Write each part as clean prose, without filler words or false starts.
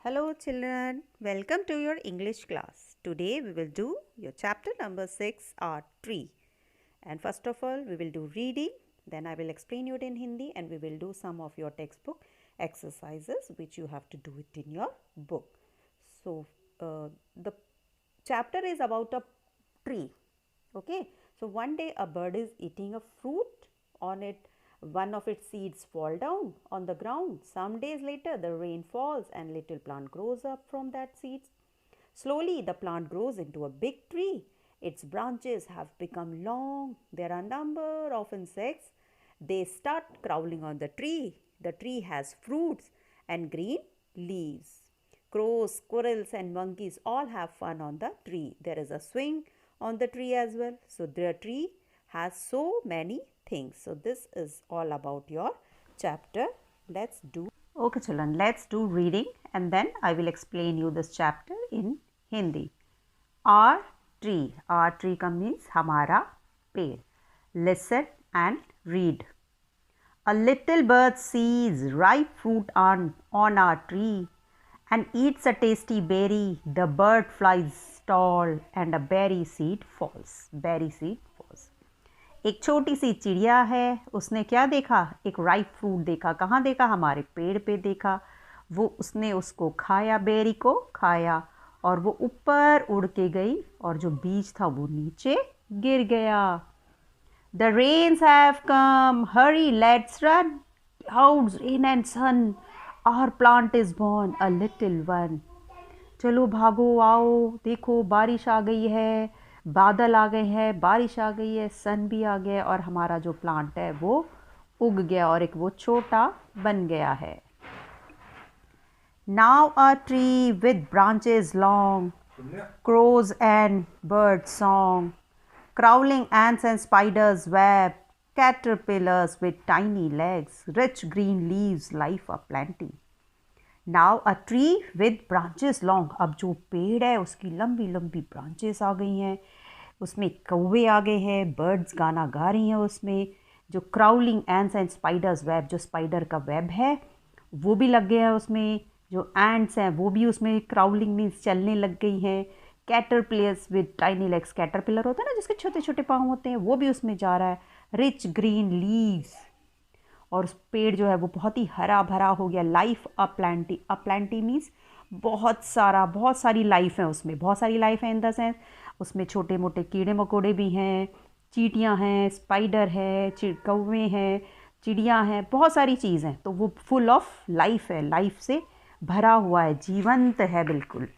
Hello children, welcome to your English class. Today we will do your chapter number 6 art tree. And first of all we will do reading, then I will explain you it in Hindi and we will do some of your textbook exercises which you have to do it in your book. So the chapter is about a tree. Okay, so one day a bird is eating a fruit on it. One of its seeds fall down on the ground. Some days later the rain falls and little plant grows up from that seeds. Slowly the plant grows into a big tree. Its branches have become long. There are a number of insects. They start crawling on the tree. The tree has fruits and green leaves. Crows, squirrels and monkeys all have fun on the tree. There is a swing on the tree as well. So the tree has so many things. So this is all about your chapter. Let's do. Okay children, let's do reading and then I will explain you this chapter in Hindi. Our tree का means हमारा पेड़. Listen and read. A little bird sees ripe fruit on our tree and eats a tasty berry. The bird flies tall and a berry seed falls. Berry seed falls. एक छोटी सी चिड़िया है, उसने क्या देखा? एक राइप फ्रूट देखा. कहाँ देखा? हमारे पेड़ पे देखा. वो उसने उसको खाया, बेरी को खाया और वो ऊपर उड़ के गई और जो बीज था वो नीचे गिर गया. The rains have come. Hurry, let's run. Clouds, rain and sun. Our plant is born, a little one. चलो भागो आओ, देखो बारिश आ गई है, बादल आ गए हैं, बारिश आ गई है, सन भी आ गया और हमारा जो प्लांट है वो उग गया और एक वो छोटा बन गया है. Now a tree with branches long, crows and birds song, crawling ants and spiders web, caterpillars with tiny legs, rich green leaves, life aplenty. Now a tree with branches long. अब जो पेड़ है उसकी लंबी लंबी ब्रांचेस आ गई हैं, उसमें कौवे आ गए हैं, बर्ड्स गाना गा रही हैं, उसमें जो crawling ends and spiders web, जो स्पाइडर का वेब है वो भी लग गया है उसमें. जो एंड्स हैं वो भी उसमें क्राउलिंग मीन्स चलने लग गई हैं. Caterpillars with tiny legs, caterpillar होता है ना जिसके छोटे छोटे पाँव होते हैं, वो भी उसमें जा रहा है. रिच ग्रीन लीव्स, और उस पेड़ जो है वो बहुत ही हरा भरा हो गया. लाइफ अपलैंटी, अपलैंटी मीन्स बहुत सारी लाइफ है उसमें, बहुत सारी लाइफ है इन द सेंस उसमें छोटे मोटे कीड़े मकोड़े भी हैं, चींटियां हैं, स्पाइडर है, कौवे हैं, चिड़िया हैं, बहुत सारी चीज़ हैं. तो वो फुल ऑफ लाइफ है, लाइफ से भरा हुआ है, जीवंत है बिल्कुल.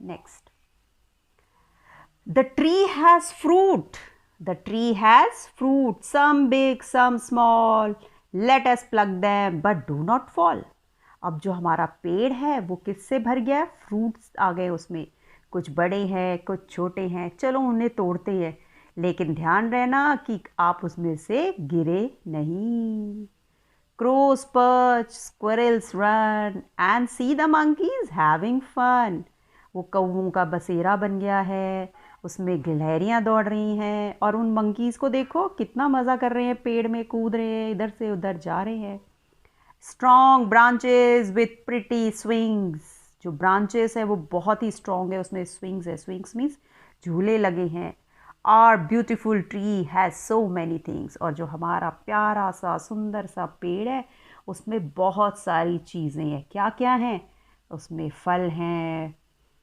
Next, the tree has fruit. The tree has fruit, some big, some small. Let us pluck them, but do not fall. अब जो हमारा पेड़ है वो किससे भर गया? फ्रूट्स आ गए उसमें. कुछ बड़े हैं, कुछ छोटे हैं. चलो उन्हें तोड़ते हैं, लेकिन ध्यान रहना कि आप उसमें से गिरे नहीं. Crows perch, squirrels run, and see the monkeys having fun. वो कौवों का बसेरा बन गया है, उसमें गिलहरियाँ दौड़ रही हैं और उन मंकीज़ को देखो कितना मज़ा कर रहे हैं, पेड़ में कूद रहे हैं, इधर से उधर जा रहे हैं. Strong branches with pretty swings. जो ब्रांचेस है वो बहुत ही स्ट्रॉन्ग है, उसमें स्विंग्स है. स्विंग्स मीन्स झूले लगे हैं. Our beautiful tree has so many things. और जो हमारा प्यारा सा सुंदर सा पेड़ है उसमें बहुत सारी चीज़ें हैं. क्या क्या हैं? उसमें फल हैं,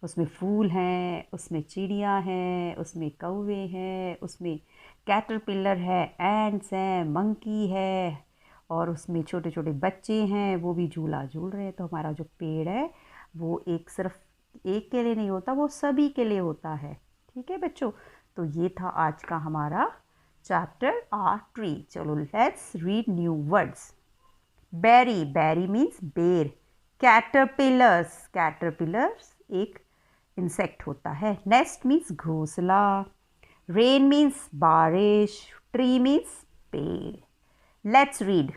उसमें फूल हैं, उसमें चिड़िया हैं, उसमें कौवे हैं, उसमें कैटरपिलर है, एंड्स हैं, मंकी है और उसमें छोटे छोटे बच्चे हैं, वो भी झूला झूल रहे हैं. तो हमारा जो पेड़ है वो एक सिर्फ एक के लिए नहीं होता, वो सभी के लिए होता है. ठीक है बच्चों, तो ये था आज का हमारा चैप्टर आवर ट्री. चलो let's read new words. Berry, berry means बेर. कैटरपिलर्स, कैटरपिलर्स एक इंसेक्ट होता है. नेस्ट मीन्स घोंसला. रेन मीन्स बारिश. ट्री मीन्स पेड़. Let's read.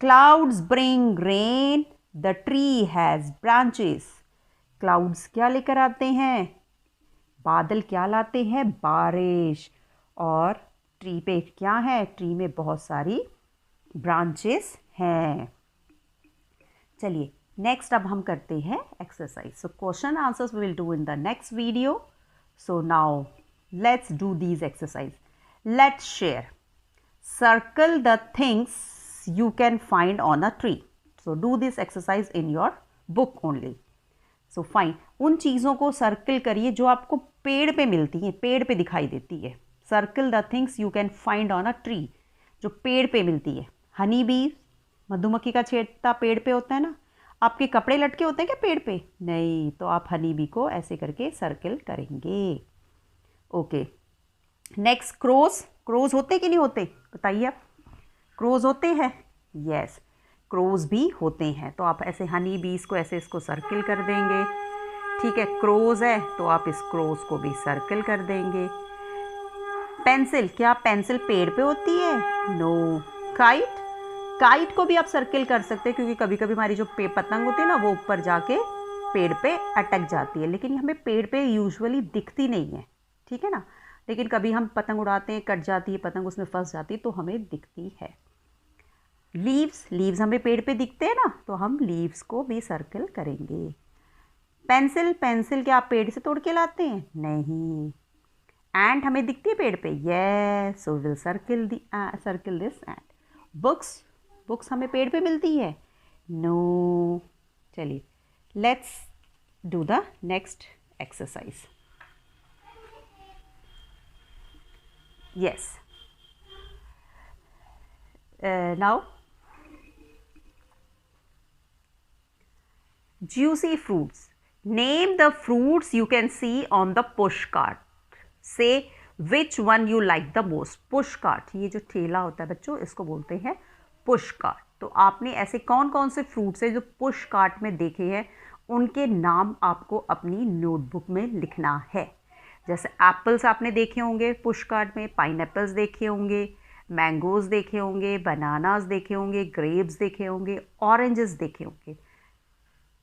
Clouds bring rain. The tree has branches. Clouds क्या लेकर आते हैं? बादल क्या लाते हैं? बारिश. और ट्री पे क्या है? ट्री में बहुत सारी ब्रांचेस हैं. चलिए नेक्स्ट अब हम करते हैं exercise. So question answers we will do in the next video. So now let's do these exercise. Let's share. Circle the things you can find on a tree. So do this exercise in your book only. So fine, उन चीज़ों को circle करिए जो आपको पेड़ पे मिलती हैं, पेड़ पे दिखाई देती है. Circle the things you can find on a tree, जो पेड़ पे मिलती है. हनी बी, मधुमक्खी का छेड़ा पेड़ पे होता है ना. आपके कपड़े लटके होते हैं क्या पेड़ पे? नहीं, तो आप हनी बी को ऐसे करके सर्कल करेंगे. ओके. Next crows. क्रोज होते कि नहीं होते बताइए आप. क्रोज होते हैं. यस, क्रोज भी होते हैं. तो आप ऐसे हनी बीज को ऐसे इसको सर्कल कर देंगे. ठीक है, क्रोज है तो आप इस क्रोज को भी सर्कल कर देंगे. पेंसिल, क्या पेंसिल पेड़ पे होती है? नो. काइट, काइट को भी आप सर्कल कर सकते हैं क्योंकि कभी कभी हमारी जो पतंग होती है ना वो ऊपर जाके पेड़ पे अटक जाती है, लेकिन हमें पेड़ पे यूजुअली दिखती नहीं है. ठीक है ना, लेकिन कभी हम पतंग उड़ाते हैं, कट जाती है पतंग, उसमें फंस जाती है तो हमें दिखती है. लीव्स, लीव्स हमें पेड़ पे दिखते हैं ना, तो हम लीव्स को भी सर्कल करेंगे. पेंसिल, पेंसिल क्या आप पेड़ से तोड़ के लाते हैं? नहीं. एंट हमें दिखती है पेड़ पे? Yes, so will circle this ant. Books, books हमें पेड़ पे मिलती है? नो. चलिए let's do the next exercise. Yes, now juicy fruits. Name the fruits you can see on the push cart. Say which one you like the most. Push cart, ये जो ठेला होता है बच्चों, इसको बोलते हैं पुश कार्ट. तो आपने ऐसे कौन कौन से फ्रूट्स हैं जो पुश कार्ट में देखे हैं, उनके नाम आपको अपनी नोटबुक में लिखना है. जैसे एप्पल्स आपने देखे होंगे पुश कार्ट में, पाइनएप्पल्स देखे होंगे, मैंगोज देखे होंगे, बनानास देखे होंगे, ग्रेप्स देखे होंगे, ऑरेंजेस देखे होंगे.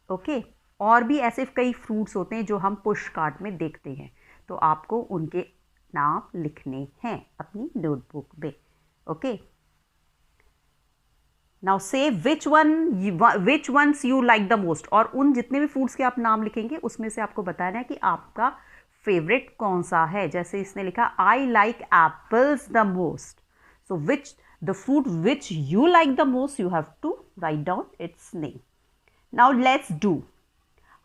ओके. और भी ऐसे कई फ्रूट्स होते हैं जो हम पुश कार्ट में देखते हैं, तो आपको उनके नाम लिखने हैं अपनी नोटबुक में. Okay. Now say which ones you like the most. और उन जितने भी फ्रूट्स के आप नाम लिखेंगे उसमें से आपको बताना है कि आपका फेवरेट कौन सा है. जैसे इसने लिखा I like apples the most. So which the fruit which you like the most, you have to write down its name. Now let's do.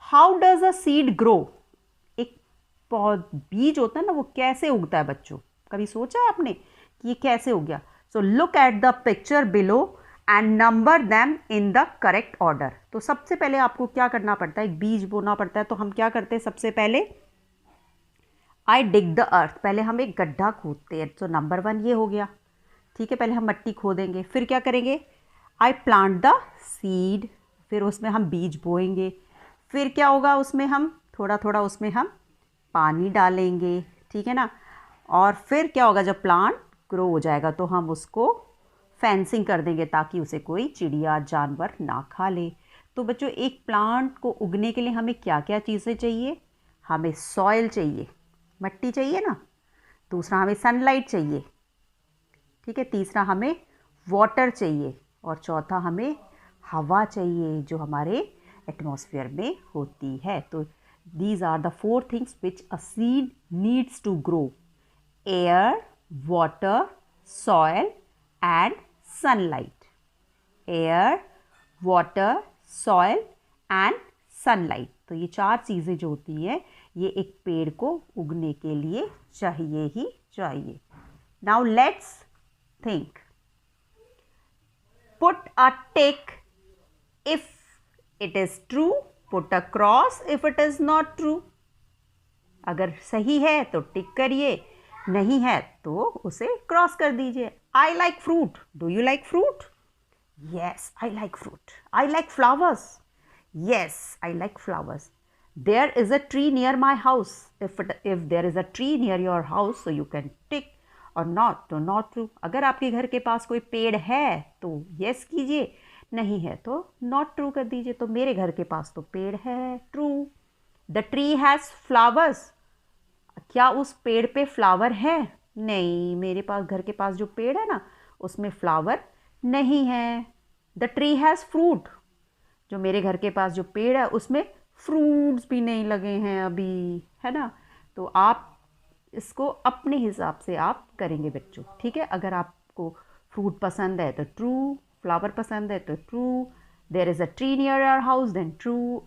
How does a seed grow? एक बीज होता है ना, वो कैसे उगता है बच्चों? कभी सोचा है आपने कि ये कैसे उग गया? So look at the picture below and number them in the correct order. तो सबसे पहले आपको क्या करना पड़ता है? एक बीज बोना पड़ता है. तो हम क्या करते हैं सबसे पहले? I dig the earth. पहले हम एक गड्ढा खोदते हैं. तो नंबर 1 ये हो गया. ठीक है, पहले हम मिट्टी खोदेंगे. फिर क्या करेंगे? I plant the seed. फिर उसमें हम बीज बोएंगे. फिर क्या होगा? उसमें हम थोड़ा थोड़ा उसमें हम पानी डालेंगे. ठीक है ना. और फिर क्या होगा? जब प्लांट ग्रो हो जाएगा तो हम उसको फेंसिंग कर देंगे ताकि उसे कोई चिड़िया जानवर ना खा ले. तो बच्चों एक प्लांट को उगने के लिए हमें क्या क्या चीज़ें चाहिए? हमें सॉइल चाहिए, मिट्टी चाहिए ना. दूसरा हमें सनलाइट चाहिए. ठीक है. तीसरा हमें वाटर चाहिए. और चौथा हमें हवा चाहिए जो हमारे एटमॉस्फेयर में होती है. तो these are the 4 things which a seed needs to grow. Air, water, soil and sunlight. Air, water, soil and sunlight. तो ये 4 चीज़ें जो होती हैं ये एक पेड़ को उगने के लिए चाहिए ही चाहिए. Now let's think. Put a tick if it is true, put a cross if it is not true. अगर सही है तो टिक करिए, नहीं है तो उसे क्रॉस कर दीजिए. I like fruit. Do you like fruit? Yes, I like fruit. I like flowers. Yes, I like flowers. There is a tree near my house. If there is a tree near your house, so you can tick. और not तो not true. अगर आपके घर के पास कोई पेड़ है तो यस कीजिए, नहीं है तो नॉट ट्रू कर दीजिए. तो मेरे घर के पास तो पेड़ है, true. The tree has flowers. क्या उस पेड़ पे फ्लावर है? नहीं, मेरे पास घर के पास जो पेड़ है ना उसमें फ्लावर नहीं है. The tree has fruit. जो मेरे घर के पास जो पेड़ है उसमें फ्रूट्स भी नहीं लगे हैं अभी, है ना। तो आप इसको अपने हिसाब से आप करेंगे बच्चों, ठीक है। अगर आपको फ्रूट पसंद है तो ट्रू, फ्लावर पसंद है तो true, there is a tree near your house then true,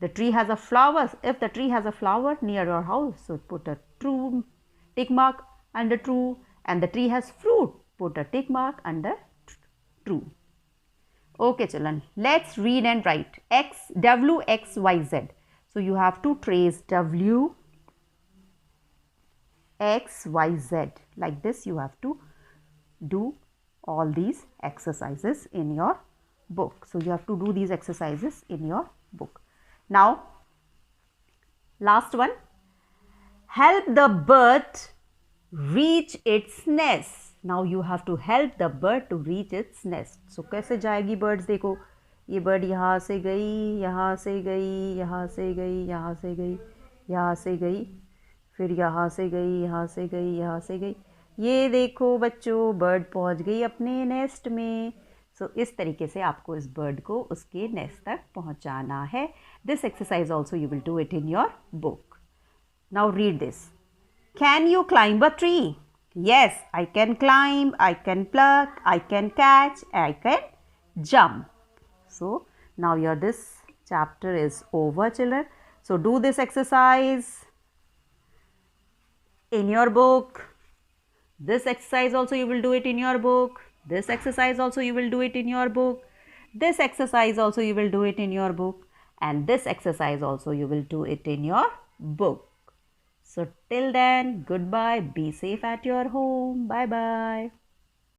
the tree has a flower, if the tree has a flower near your house so put a true tick mark under true, and the tree has fruit, put a tick mark under true. Okay children, let's read and write x, w, x, y, z. So you have to trace w, x, y, z. Like this you have to do all these exercises in your book. So you have to do these exercises in your book. Now last one, help the bird reach its nest. Now you have to help the bird to reach its nest. So कैसे जाएगी birds, देखो ये bird यहाँ से गई, यहाँ से गई, यहाँ से गई, यहाँ से गई, यहाँ से गई, फिर यहाँ से गई, यहाँ से गई, यहाँ से गई, ये देखो बच्चों bird पहुँच गई अपने nest में. So इस तरीके से आपको इस bird को उसके nest तक पहुँचाना है. This exercise also you will do it in your book. Now read this. Can you climb a tree? Yes, I can climb, I can pluck, I can catch, I can jump. So now this chapter is over children. So do this exercise in your book. This exercise also you will do it in your book. This exercise also you will do it in your book. This exercise also you will do it in your book. And this exercise also you will do it in your book. So till then, goodbye. Be safe at your home. Bye bye.